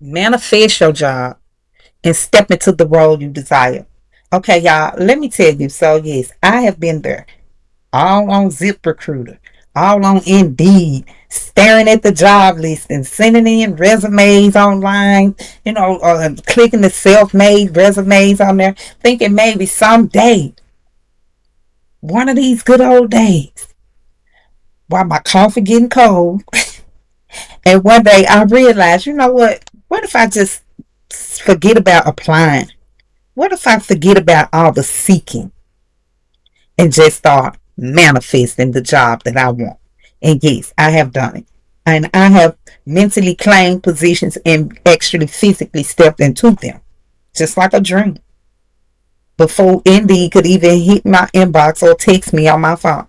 Manifest your job and step into the role you desire. Okay, y'all, let me tell you. So, yes, I have been there, all on ZipRecruiter, all on Indeed, staring at the job list and sending in resumes online, clicking the self made resumes on there, thinking maybe someday, one of these good old days, while my coffee getting cold, and one day I realized, you know what? What if I just forget about applying? What if I forget about all the seeking and just start manifesting the job that I want? And yes, I have done it. And I have mentally claimed positions and actually physically stepped into them, just like a dream, before Indeed could even hit my inbox or text me on my phone.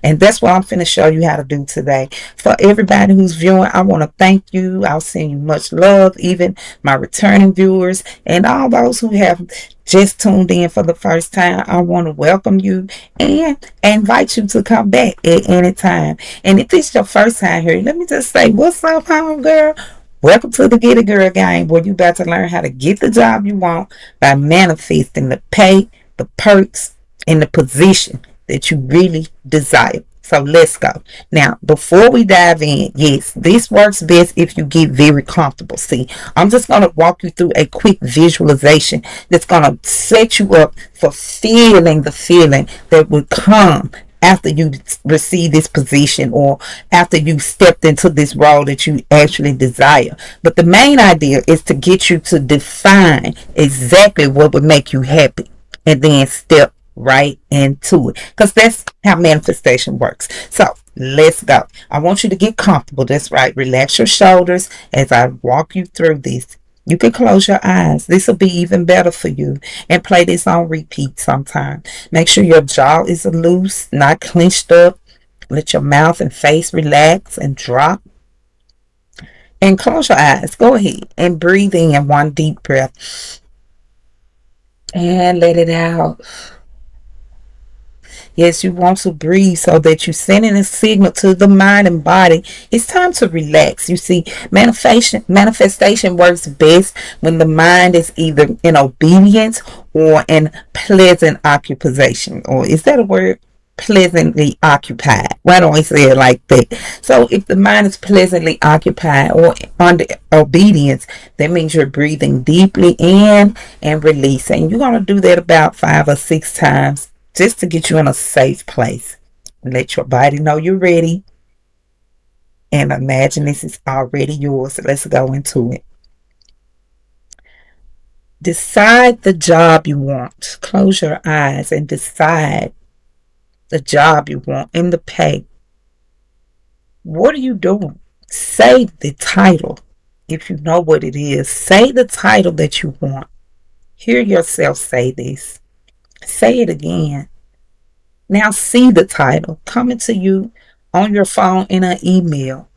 And that's what I'm finna show you how to do today. For everybody who's viewing, I want to thank you. I'll send you much love, even my returning viewers and all those who have just tuned in for the first time. I want to welcome you and invite you to come back at any time. And if it's your first time here, let me just say, what's up, home girl? Welcome to the Get a Girl game, where you about to learn how to get the job you want by manifesting the pay, the perks, and the position that you really desire. So let's go. Now, before we dive in, yes, this works best if you get very comfortable. See, I'm just going to walk you through a quick visualization that's going to set you up for feeling the feeling that would come after you receive this position or after you stepped into this role that you actually desire. But the main idea is to get you to define exactly what would make you happy and then step right into it, because that's how manifestation works. So let's go. I want you to get comfortable. That's right. Relax your shoulders as I walk you through this. You can close your eyes. This will be even better for you. And play this on repeat sometime. Make sure your jaw is loose, not clenched up. Let your mouth and face relax and drop. And close your eyes. Go ahead and breathe in one deep breath. And let it out. Yes, you want to breathe so that you're sending a signal to the mind and body. It's time to relax. You see, manifestation works best when the mind is either in obedience or in pleasant occupation. Or is that a word? Pleasantly occupied. Why don't we say it like that? So if the mind is pleasantly occupied or under obedience, that means you're breathing deeply in and releasing. You're going to do that about 5 or 6 times just to get you in a safe place. Let your body know you're ready and imagine this is already yours. Let's go into it. Decide the job you want. Close your eyes and decide the job you want and the pay. What are you doing? Say the title. If you know what it is, say the title that you want. Hear yourself say this. Say it again. Now see the title coming to you on your phone in an email.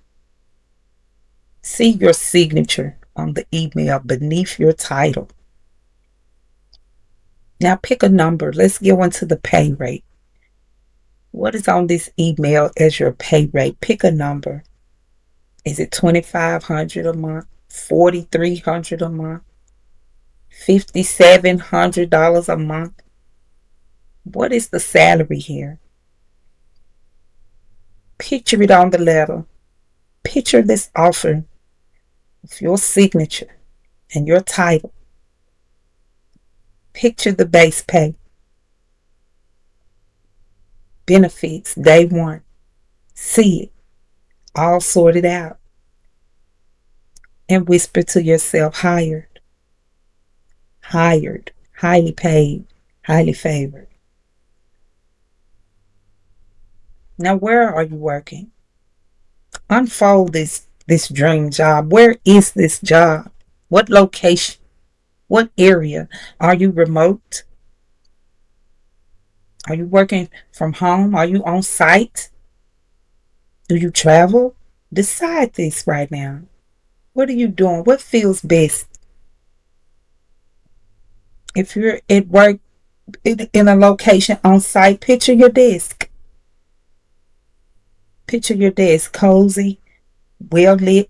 See your signature on the email beneath your title. Now pick a number. Let's go into the pay rate. What is on this email as your pay rate? Pick a number. Is it $2,500 a month? $4,300 a month? $5,700 a month? What is the salary here? Picture it on the letter. Picture this offer with your signature and your title. Picture the base pay. Benefits, day one. See it all sorted out. And whisper to yourself, hired, hired, highly paid, highly favored. Now, where are you working? Unfold this dream job. Where is this job? What location? What area? Are you remote? Are you working from home? Are you on site? Do you travel? Decide this right now. What are you doing? What feels best? If you're at work in a location on site, picture your desk. Picture your desk cozy, well lit,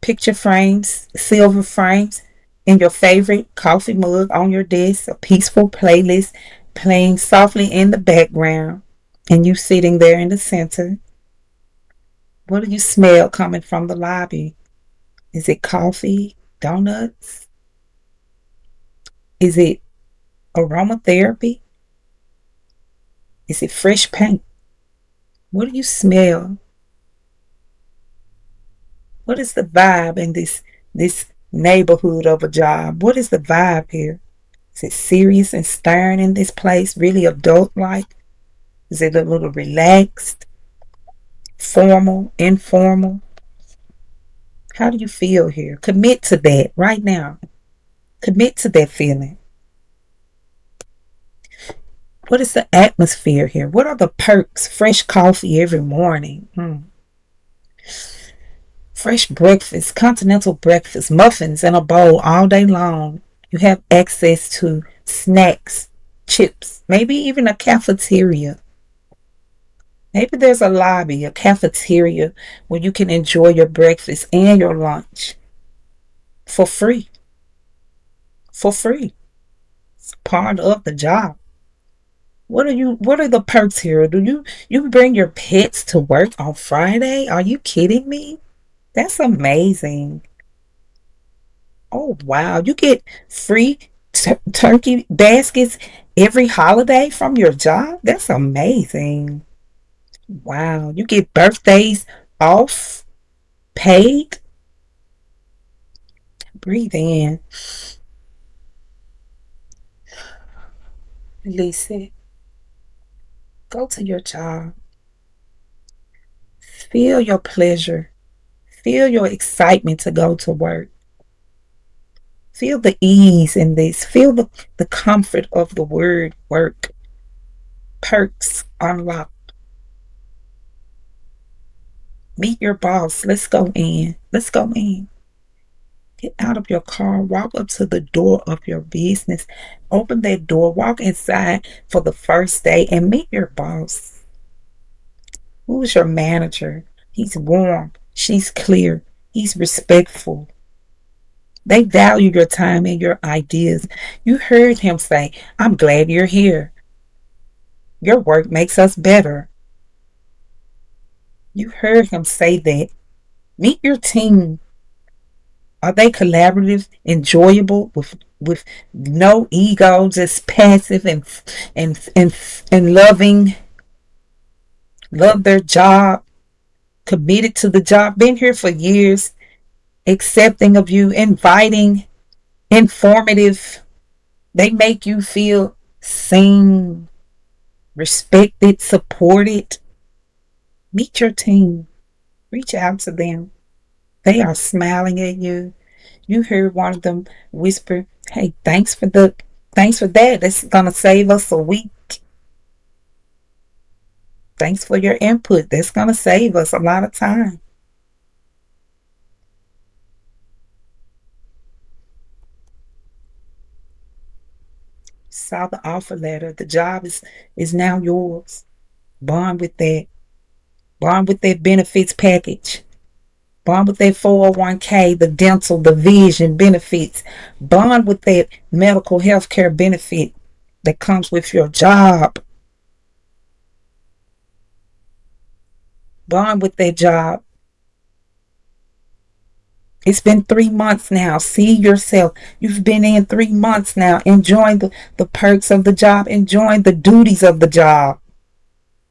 Picture frames, silver frames, and your favorite coffee mug on your desk, a peaceful playlist playing softly in the background, and you sitting there in the center. What do you smell coming from the lobby? Is it coffee, donuts? Is it aromatherapy? Is it fresh paint? What do you smell? What is the vibe in this neighborhood of a job? What is the vibe here? Is it serious and stern in this place? Really adult like? Is it a little relaxed, formal, informal? How do you feel here? Commit to that right now. Commit to that feeling. What is the atmosphere here? What are the perks? Fresh coffee every morning. Fresh breakfast, continental breakfast, muffins in a bowl all day long. You have access to snacks, chips, maybe even a cafeteria. Maybe there's a lobby, a cafeteria where you can enjoy your breakfast and your lunch for free. For free. It's part of the job. What are the perks here? Do you bring your pets to work on Friday? Are you kidding me? That's amazing. Oh wow, you get free turkey baskets every holiday from your job? That's amazing. Wow, you get birthdays off paid. Breathe in, release it. Go to your job. Feel your pleasure. Feel your excitement to go to work. Feel the ease in this. Feel the comfort of the word work. Perks unlocked. Meet your boss. Let's go in. Let's go in. Get out of your car. Walk up to the door of your business. Open that door. Walk inside for the first day and meet your boss. Who's your manager? He's warm. She's clear. He's respectful. They value your time and your ideas. You heard him say, I'm glad you're here. Your work makes us better. You heard him say that. Meet your team. Are they collaborative, enjoyable, with no ego, just passive and loving, love their job, committed to the job, been here for years, accepting of you, inviting, informative. They make you feel seen, respected, supported. Meet your team. Reach out to them. They are smiling at you. You heard one of them whisper, "Hey, thanks for that. That's gonna save us a week. Thanks for your input. That's gonna save us a lot of time." Saw the offer letter. The job is now yours. Bond with that. Bond with that benefits package. Bond with that 401k, the dental, the vision benefits. Bond with that medical health care benefit that comes with your job. Bond with that job. It's been 3 months now. See yourself. You've been in 3 months now, enjoying the perks of the job, enjoying the duties of the job.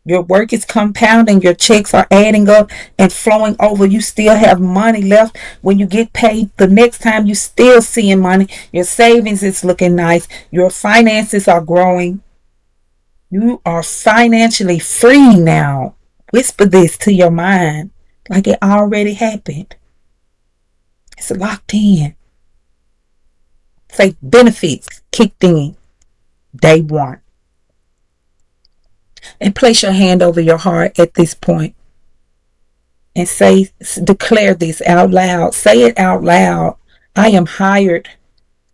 Your work is compounding, your checks are adding up and flowing over. You still have money left when you get paid. The next time you still seeing money. Your savings is looking nice. Your finances are growing. You are financially free now. Whisper this to your mind like it already happened. It's locked in. Say benefits kicked in day one. And place your hand over your heart at this point and say, declare this out loud. Say it out loud. I am hired,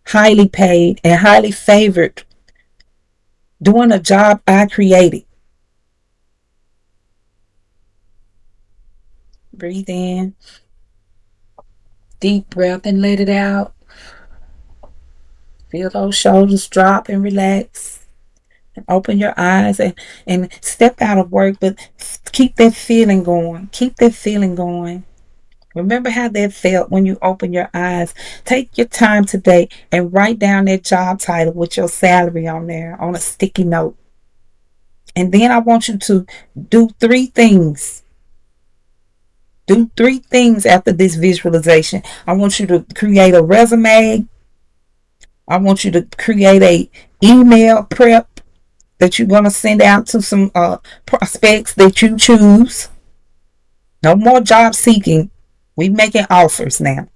highly paid, and highly favored doing a job I created. Breathe in, deep breath and let it out. Feel those shoulders drop and relax. Open your eyes and step out of work, but keep that feeling going. Keep that feeling going. Remember how that felt when you open your eyes. Take your time today and write down that job title with your salary on there on a sticky note. And then I want you to do three things. Do three things after this visualization. I want you to create a resume. I want you to create a email prep that you're going to send out to some prospects that you choose. No more job seeking. We making offers now.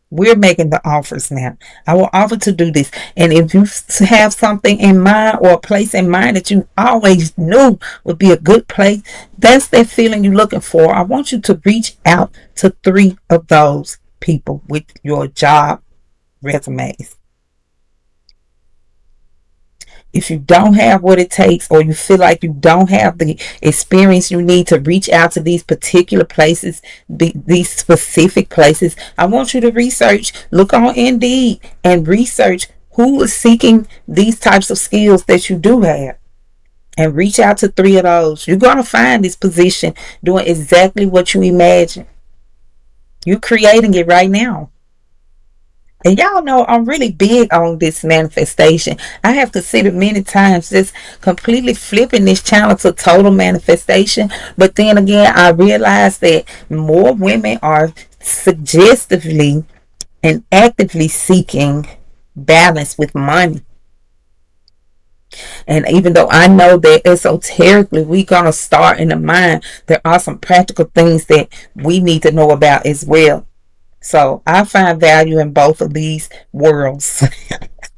We're making the offers now. I will offer to do this. And if you have something in mind or a place in mind that you always knew would be a good place, that's that feeling you're looking for. I want you to reach out to three of those people with your job resumes. If you don't have what it takes, or you feel like you don't have the experience you need to reach out to these particular places, these specific places, I want you to research, look on Indeed and research who is seeking these types of skills that you do have, and reach out to three of those. You're going to find this position doing exactly what you imagine. You're creating it right now. And y'all know I'm really big on this manifestation. I have considered many times just completely flipping this channel to total manifestation. But then again, I realized that more women are suggestively and actively seeking balance with money. And even though I know that esoterically we're going to start in the mind, there are some practical things that we need to know about as well. So I find value in both of these worlds,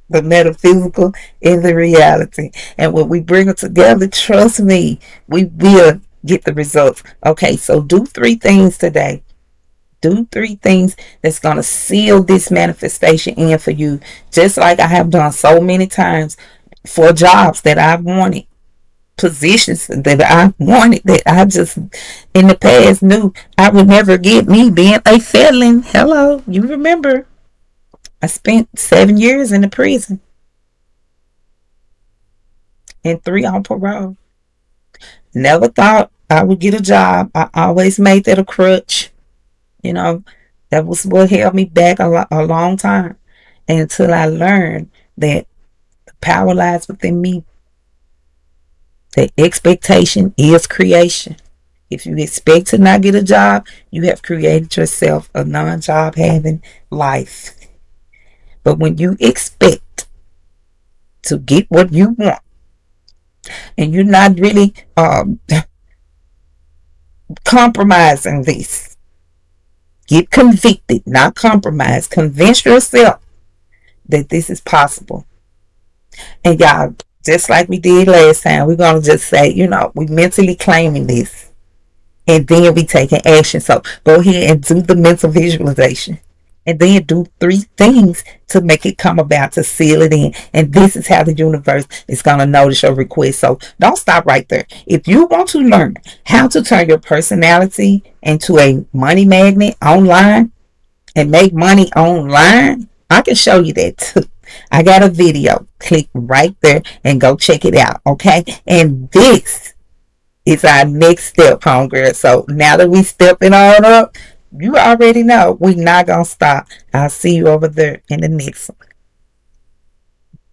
the metaphysical and the reality. And when we bring it together, trust me, we will get the results. Okay, so do three things today. Do three things that's going to seal this manifestation in for you, just like I have done so many times for jobs that I've wanted, positions that I wanted, that I just in the past knew I would never get, me being a felon. Hello, you remember I spent 7 years in the prison and 3 on parole. Never thought I would get a job. I always made that a crutch. You know, that was what held me back a long time, until I learned that the power lies within me. That expectation is creation. If you expect to not get a job, you have created yourself a non-job having life. But when you expect to get what you want, and you're not really compromising this, get convicted, not compromise. Convince yourself that this is possible. And y'all, just like we did last time, we're going to just say, we mentally claiming this. And then we taking action. So go ahead and do the mental visualization. And then do three things to make it come about, to seal it in. And this is how the universe is going to notice your request. So don't stop right there. If you want to learn how to turn your personality into a money magnet online and make money online, I can show you that too. I got a video. Click right there and go check it out. Okay. And this is our next step, homegirl. So now that we stepping on up, you already know we're not going to stop. I'll see you over there in the next one.